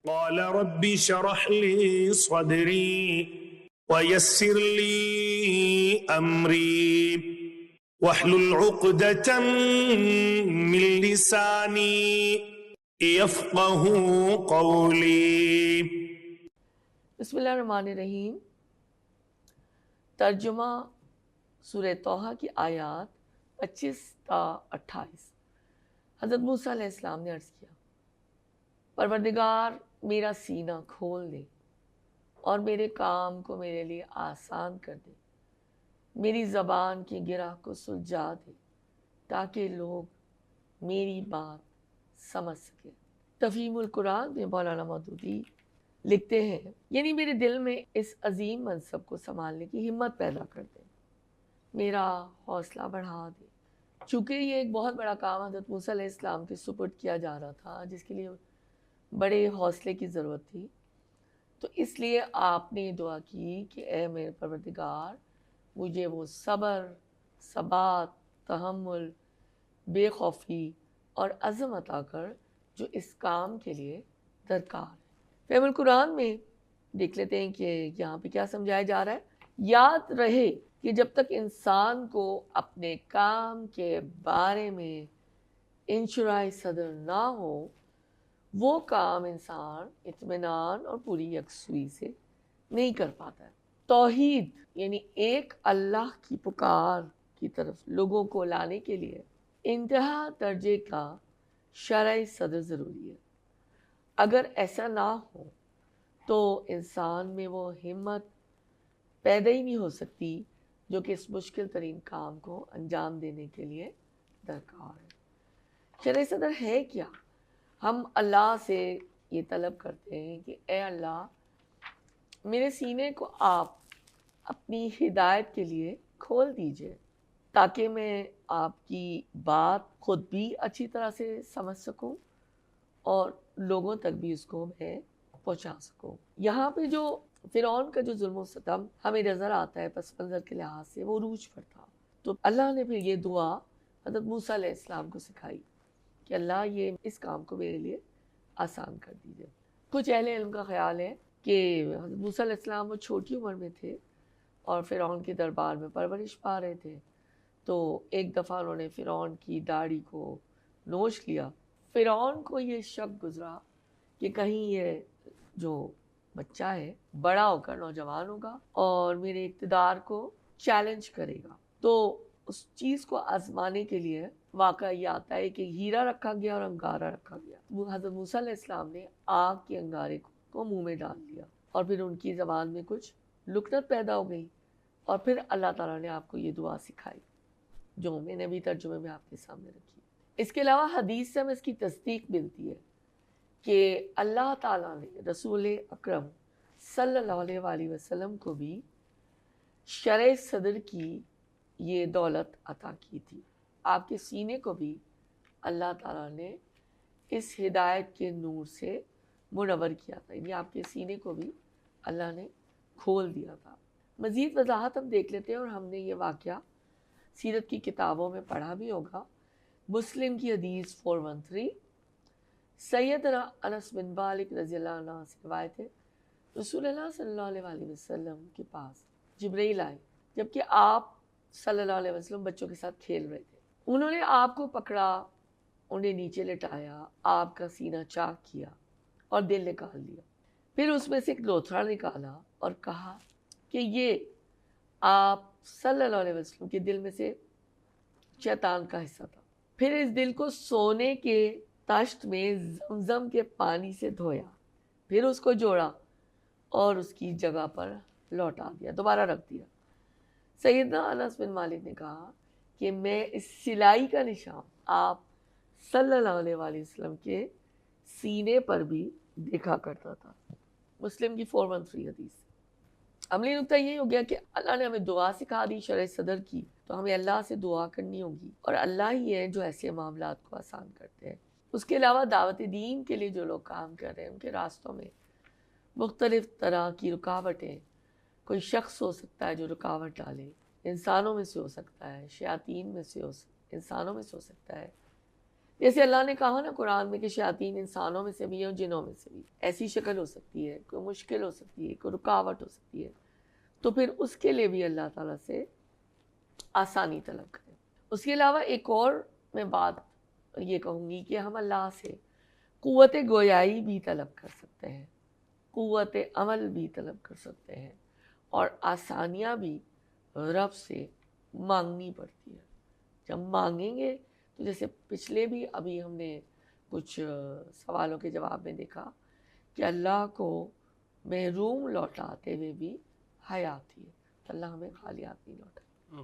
قال رب اشرح لي صدري ويسر لي أمري واحلل عقدة من لساني يفقه قولي۔ بسم اللہ الرحمن الرحیم۔ ترجمہ سورہ طٰہٰ کی آیات 25 تا 28۔ حضرت موسیٰ علیہ السلام نے عرض کیا، پروردگار میرا سینہ کھول دے اور میرے کام کو میرے لیے آسان کر دے، میری زبان کی گرہ کو سلجھا دے تاکہ لوگ میری بات سمجھ سکیں۔ تفہیم القرآن میں مولانا مودودی لکھتے ہیں، یعنی میرے دل میں اس عظیم منصب کو سنبھالنے کی ہمت پیدا کر دے، میرا حوصلہ بڑھا دے۔ چونکہ یہ ایک بہت بڑا کام حضرت موسیٰ علیہ السلام کے سپرد کیا جا رہا تھا، جس کے لیے بڑے حوصلے کی ضرورت تھی، تو اس لیے آپ نے دعا کی کہ اے میرے پروردگار، مجھے وہ صبر، ثبات، تحمل، بے خوفی اور عزم عطا کر جو اس کام کے لیے درکار ہے۔ فہم القرآن میں دیکھ لیتے ہیں کہ یہاں پہ کیا سمجھایا جا رہا ہے۔ یاد رہے کہ جب تک انسان کو اپنے کام کے بارے میں انشراح صدر نہ ہو، وہ کام انسان اطمینان اور پوری یکسوئی سے نہیں کر پاتا ہے۔ توحید یعنی ایک اللہ کی پکار کی طرف لوگوں کو لانے کے لیے انتہا درجے کا شرعی صدر ضروری ہے۔ اگر ایسا نہ ہو تو انسان میں وہ ہمت پیدا ہی نہیں ہو سکتی جو کہ اس مشکل ترین کام کو انجام دینے کے لیے درکار ہے۔ شرعی صدر ہے کیا؟ ہم اللہ سے یہ طلب کرتے ہیں کہ اے اللہ، میرے سینے کو آپ اپنی ہدایت کے لیے کھول دیجئے تاکہ میں آپ کی بات خود بھی اچھی طرح سے سمجھ سکوں اور لوگوں تک بھی اس کو میں پہنچا سکوں۔ یہاں پہ جو فرعون کا جو ظلم و ستم ہمیں نظر آتا ہے پس منظر کے لحاظ سے، وہ عروج پر تھا، تو اللہ نے پھر یہ دعا حضرت موسیٰ علیہ السلام کو سکھائی کہ اللہ یہ اس کام کو میرے لیے آسان کر دیجئے۔ کچھ اہل علم کا خیال ہے کہ حضرت موسیٰ علیہ السلام وہ چھوٹی عمر میں تھے اور فرعون کے دربار میں پرورش پا رہے تھے، تو ایک دفعہ انہوں نے فرعون کی داڑھی کو نوچ لیا۔ فرعون کو یہ شک گزرا کہ کہیں یہ جو بچہ ہے بڑا ہو کر نوجوان ہوگا اور میرے اقتدار کو چیلنج کرے گا، تو اس چیز کو آزمانے کے لیے واقعہ یہ آتا ہے کہ ہیرا رکھا گیا اور انگارہ رکھا گیا۔ حضرت موسیٰ علیہ السلام نے آگ کے انگارے کو منہ میں ڈال دیا اور پھر ان کی زبان میں کچھ لکنت پیدا ہو گئی، اور پھر اللہ تعالیٰ نے آپ کو یہ دعا سکھائی جو میں نے بھی ترجمے میں آپ کے سامنے رکھی۔ اس کے علاوہ حدیث سے ہمیں اس کی تصدیق ملتی ہے کہ اللہ تعالیٰ نے رسول اکرم صلی اللہ علیہ وآلہ وسلم کو بھی شرع صدر کی یہ دولت عطا کی تھی۔ آپ کے سینے کو بھی اللہ تعالیٰ نے اس ہدایت کے نور سے منور کیا تھا، یعنی آپ کے سینے کو بھی اللہ نے کھول دیا تھا۔ مزید وضاحت ہم دیکھ لیتے ہیں، اور ہم نے یہ واقعہ سیرت کی کتابوں میں پڑھا بھی ہوگا۔ مسلم کی حدیث 413، سیدنا انس بن مالک رضی اللہ عنہ سے روایت ہے، رسول اللہ صلی اللہ علیہ وآلہ وسلم کے پاس جبرائیل آئے جبکہ آپ صلی اللہ علیہ وسلم بچوں کے ساتھ کھیل رہے تھے۔ انہوں نے آپ کو پکڑا، انہیں نیچے لٹایا، آپ کا سینہ چاک کیا اور دل نکال لیا، پھر اس میں سے ایک لوتھڑا نکالا اور کہا کہ یہ آپ صلی اللہ علیہ وسلم کے دل میں سے شیطان کا حصہ تھا۔ پھر اس دل کو سونے کے تشت میں زمزم کے پانی سے دھویا، پھر اس کو جوڑا اور اس کی جگہ پر لوٹا دیا، دوبارہ رکھ دیا۔ سیدنا انس بن مالک نے کہا کہ میں اس سلائی کا نشان آپ صلی اللہ علیہ وآلہ وسلم کے سینے پر بھی دیکھا کرتا تھا۔ مسلم کی 413 حدیث۔ عملی نکتہ یہ ہو گیا کہ اللہ نے ہمیں دعا سکھا دی شرع صدر کی، تو ہمیں اللہ سے دعا کرنی ہوگی، اور اللہ ہی ہے جو ایسے معاملات کو آسان کرتے ہیں۔ اس کے علاوہ دعوت دین کے لیے جو لوگ کام کر رہے ہیں ان کے راستوں میں مختلف طرح کی رکاوٹیں، کوئی شخص ہو سکتا ہے جو رکاوٹ ڈالے، انسانوں میں سے ہو سکتا ہے، شیاطین میں سے انسانوں میں سے ہو سکتا ہے، جیسے اللہ نے کہا نا قرآن میں کہ شیاطین انسانوں میں سے بھی ہیں اور جنوں میں سے بھی. ایسی شکل ہو سکتی ہے, کوئی مشکل ہو سکتی ہے, کوئی رکاوٹ ہو سکتی ہے, تو پھر اس کے لیے بھی اللہ تعالیٰ سے آسانی طلب کریں. اس کے علاوہ ایک اور میں بات یہ کہوں گی کہ ہم اللہ سے قوت گویائی بھی طلب کر سکتے ہیں, قوت عمل بھی طلب کر سکتے ہیں, اور آسانیاں بھی رب سے مانگنی پڑتی ہے. جب مانگیں گے تو جیسے پچھلے بھی ابھی ہم نے کچھ سوالوں کے جواب میں دیکھا کہ اللہ کو محروم لوٹاتے ہوئے بھی حیا آتی ہے, تو اللہ ہمیں خالی ہاتھ نہیں لوٹا.